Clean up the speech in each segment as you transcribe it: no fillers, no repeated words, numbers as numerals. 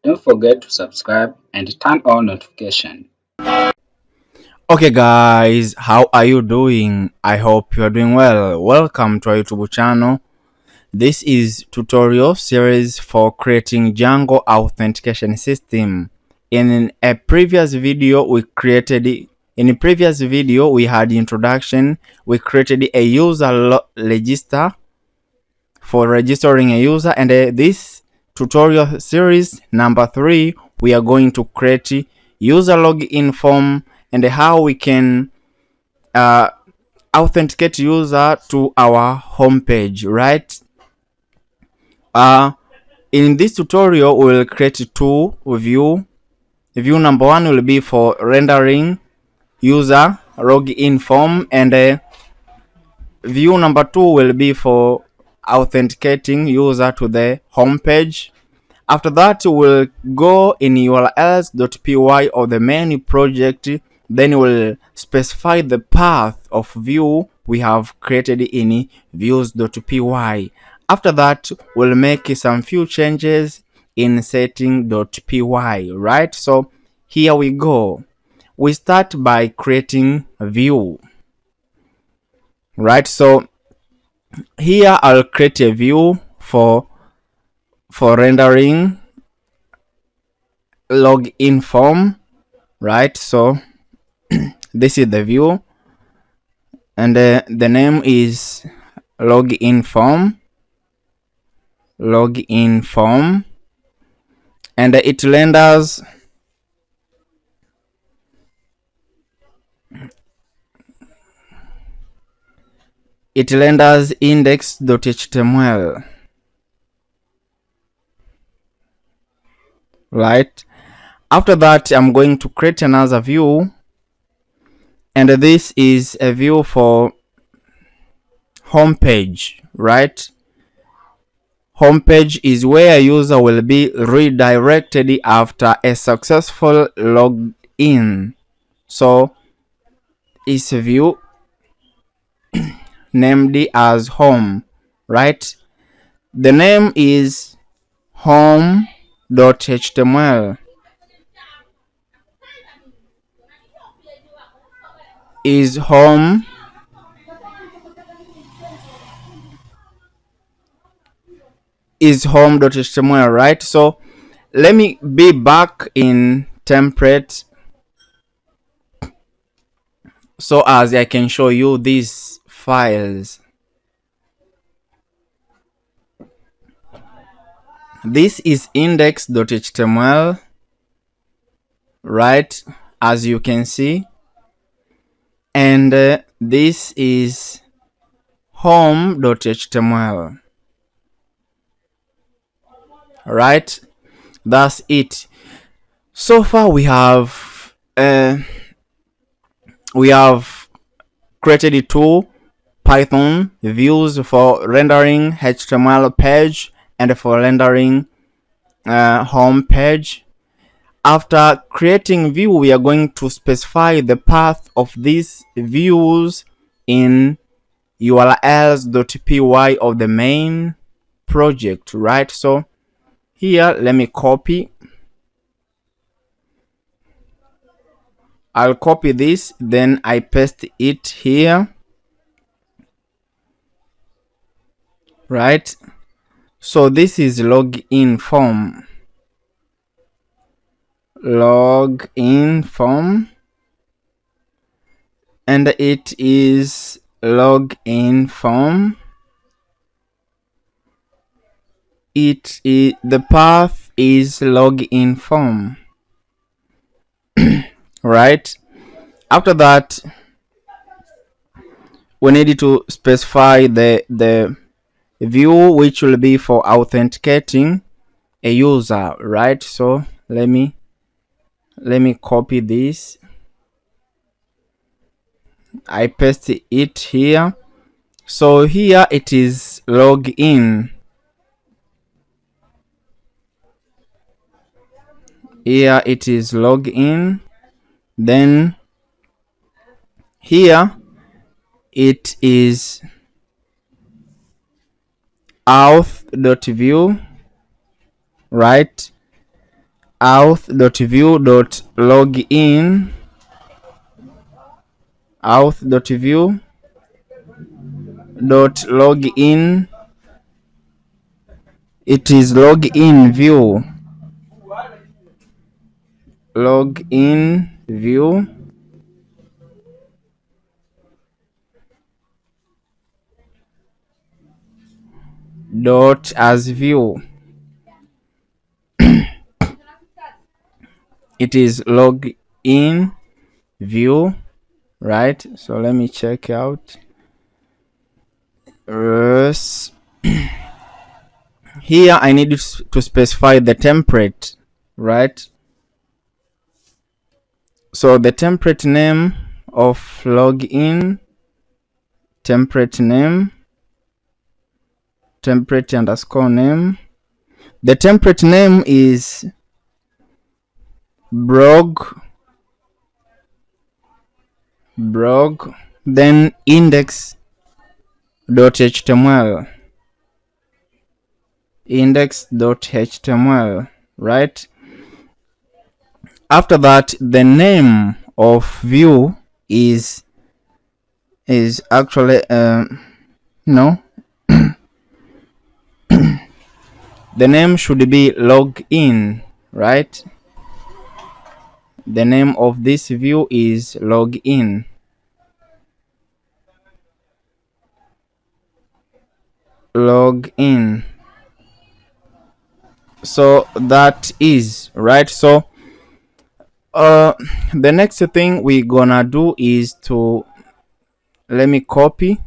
Don't forget to subscribe and turn on notification. Okay guys, how are you doing? I hope you are doing well. Welcome to our YouTube channel. This is tutorial series for creating Django authentication system. In a previous video we had introduction. We created a user register for registering a user, and this tutorial series number 3 we are going to create user login form and how we can authenticate user to our homepage, right? In this tutorial we will create two view. View number 1 will be for rendering user login form, and view number 2 will be for authenticating user to the homepage. After that, we'll go in urls.py of the main project, then we'll specify the path of view we have created in views.py. After that, we'll make some few changes in setting.py, right? So here we go. We start by creating a view, right? So here I'll create a view for rendering login form, right? So this is the view, and the name is login form, and it renders index.html, right? After that, I'm going to create another view, and this is a view for homepage, right? Homepage is where a user will be redirected after a successful login. So it's a view named as home, right? The name is home.html. Is home is home.html, right? So let me be back in template so as I can show you these files. This is index.html, right, as you can see, and this is home.html, right? That's it. So far we have created two Python views for rendering HTML page and for rendering home page. After creating view, we are going to specify the path of these views in urls.py of the main project, right? So here, let me copy. I'll copy this, then I paste it here, right? So this is login form, and it is login form. The path is login form, right? After that, we need to specify the view which will be for authenticating a user, right? So let me copy this, I paste it here. So here it is login, here it is login, then here it is auth.view, right? auth.view.login auth.view.login. It is login view. Login view. Dot as view. It is login view, right? So let me check out. Here I need to specify the template, right? So the template name of login, template name, template underscore name. The template name is blog, then index.html, index.html, right? After that, the name of view is actually no. The name should be login, right? The name of this view is login. Login. So that is right. So the next thing we gonna do is to let me copy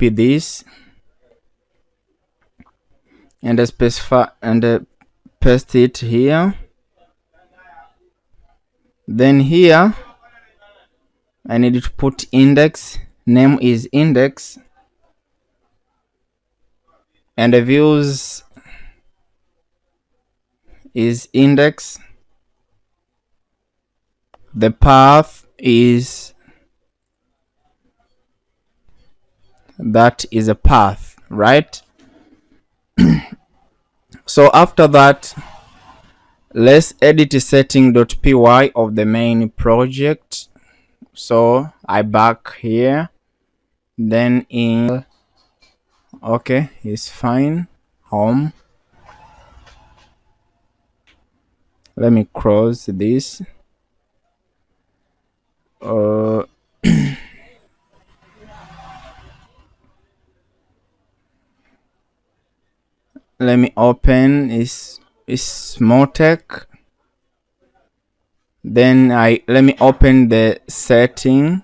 this and specify and paste it here. Then here I need to put index, name is index, and the views is index. The path is that is a path, right? So after that, let's edit setting.py of the main project. So I back here, then in okay, it's fine. Home. Let me close this. Let me open is Smotech. Then let me open the setting.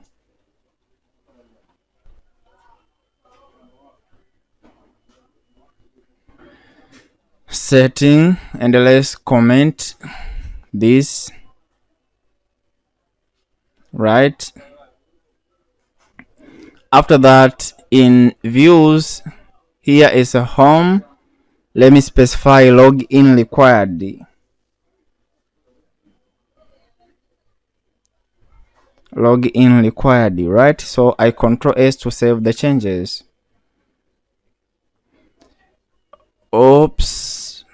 And let's comment this, right? After that, in views, here is a home. Let me specify login required. Login required, right? So I Control S to save the changes. Oops,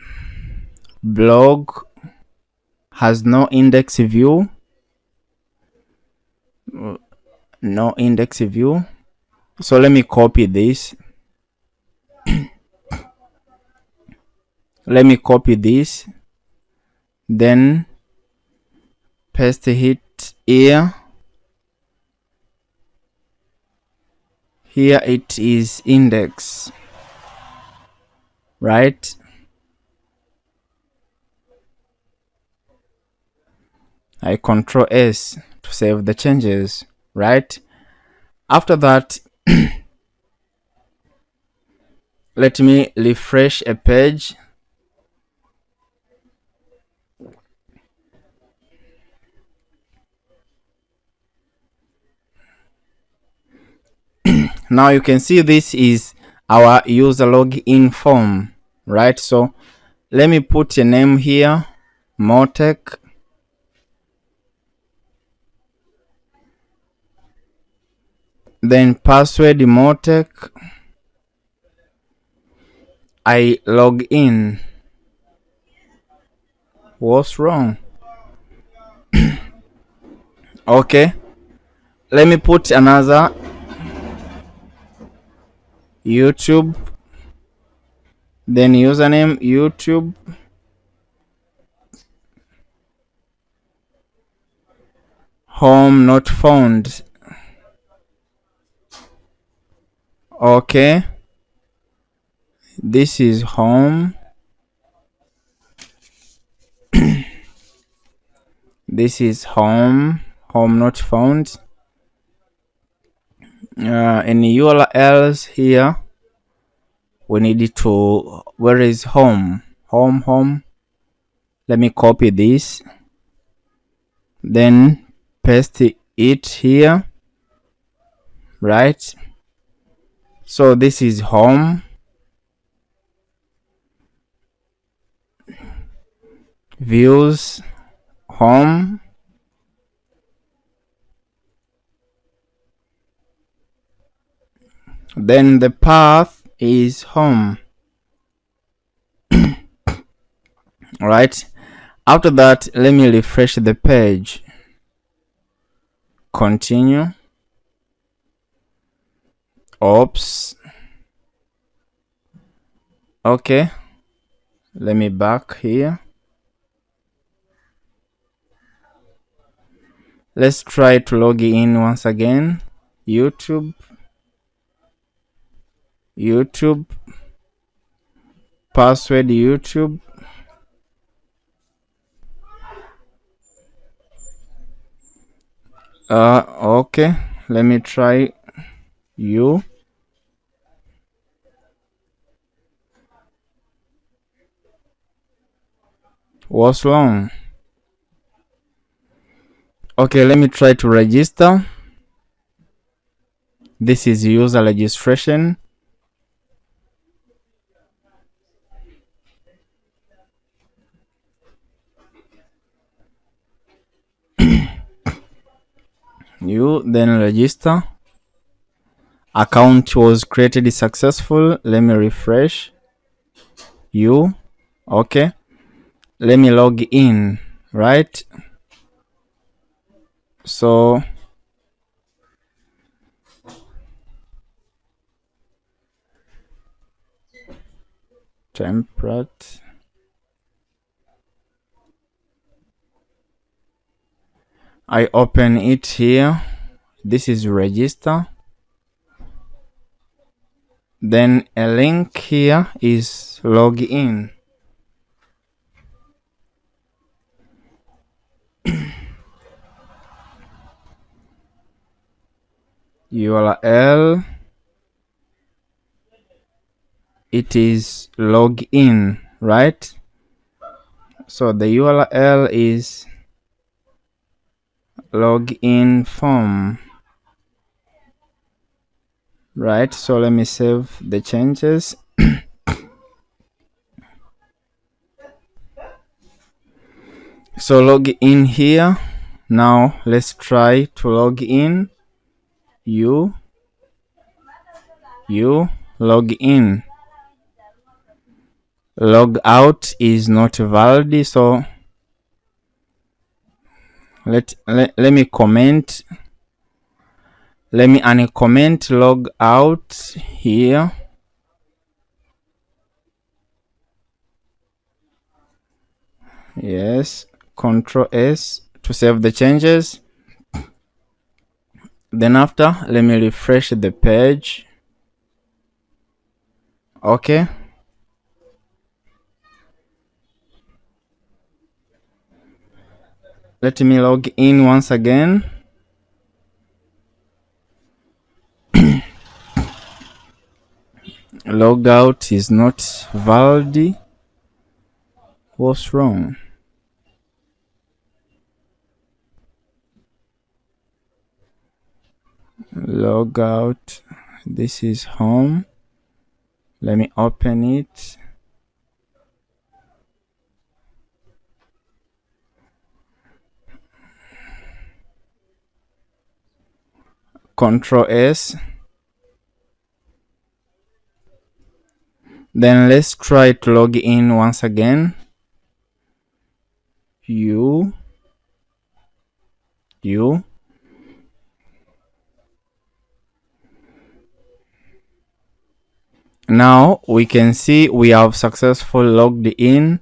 blog has no index view. No index view. So let me copy this. Let me copy this. Then paste it here. Here it is index, right? I Control S to save the changes, right? After that, let me refresh a page. Now you can see this is our user login form, right? So let me put a name here, Motech. Then password Motech. I log in. What's wrong? Okay, let me put another YouTube, then username YouTube, home not found. Okay, this is home, this is home, home not found. Any URLs here, we need to, where is home? Home. Let me copy this, then paste it here, right? So this is home, views, home, then the path is home, right? After that, let me refresh the page, continue. Oops. Okay, let me back here. Let's try to log in once again. YouTube, password YouTube. Okay, let me try you. What's wrong? Okay, let me try to register. This is user registration. You then register. Account was created successful. Let me refresh. You. Okay, let me log in, right? So template, I open it here. This is register, then a link here is log in. URL, it is log in, right? So the URL is login form, right? So let me save the changes. So log in here. Now let's try to log in. You log in. Log out is not valid, so let me comment. Let me uncomment log out here. Yes, Control S to save the changes. Then after, let me refresh the page. Okay, let me log in once again. Logout is not valid. What's wrong? Logout, this is home. Let me open it. Control S. Then let's try to log in once again. U. Now we can see we have successfully logged in.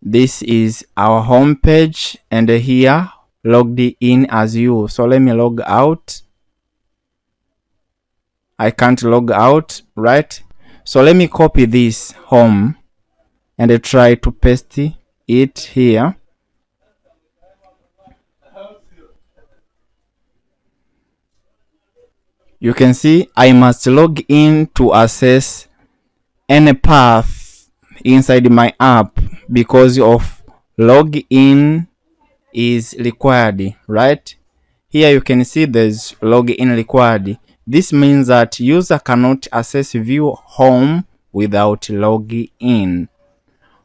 This is our home page, and here logged in as you. So let me log out. I can't log out, right? So let me copy this home and try to paste it here. You can see I must log in to access any path inside my app because of login is required, right? Here you can see there's login required. This means that user cannot access view home without login.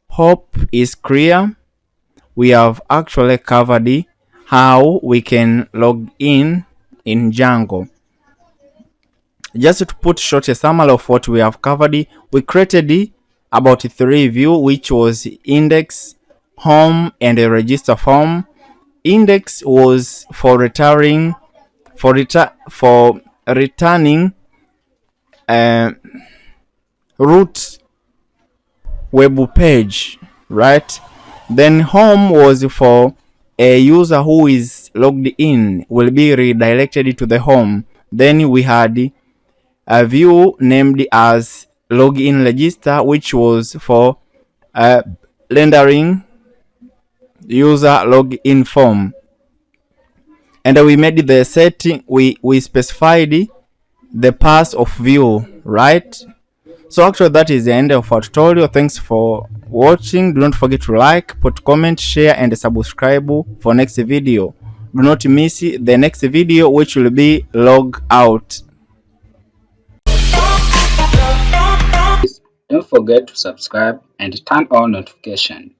Hope is clear. We have actually covered how we can log in Django. Just to put short a summary of what we have covered, we created about 3 views, which was index, home, and a register form. Index was for returning root web page, right? Then home was for a user who is logged in will be redirected to the home. Then we had a view named as login register, which was for rendering user login form. And we made the setting, we specified the path of view, right? So actually that is the end of our tutorial. Thanks for watching. Do not forget to like, put comment, share, and subscribe for next video. Do not miss the next video, which will be Logout. Don't forget to subscribe and turn on notification.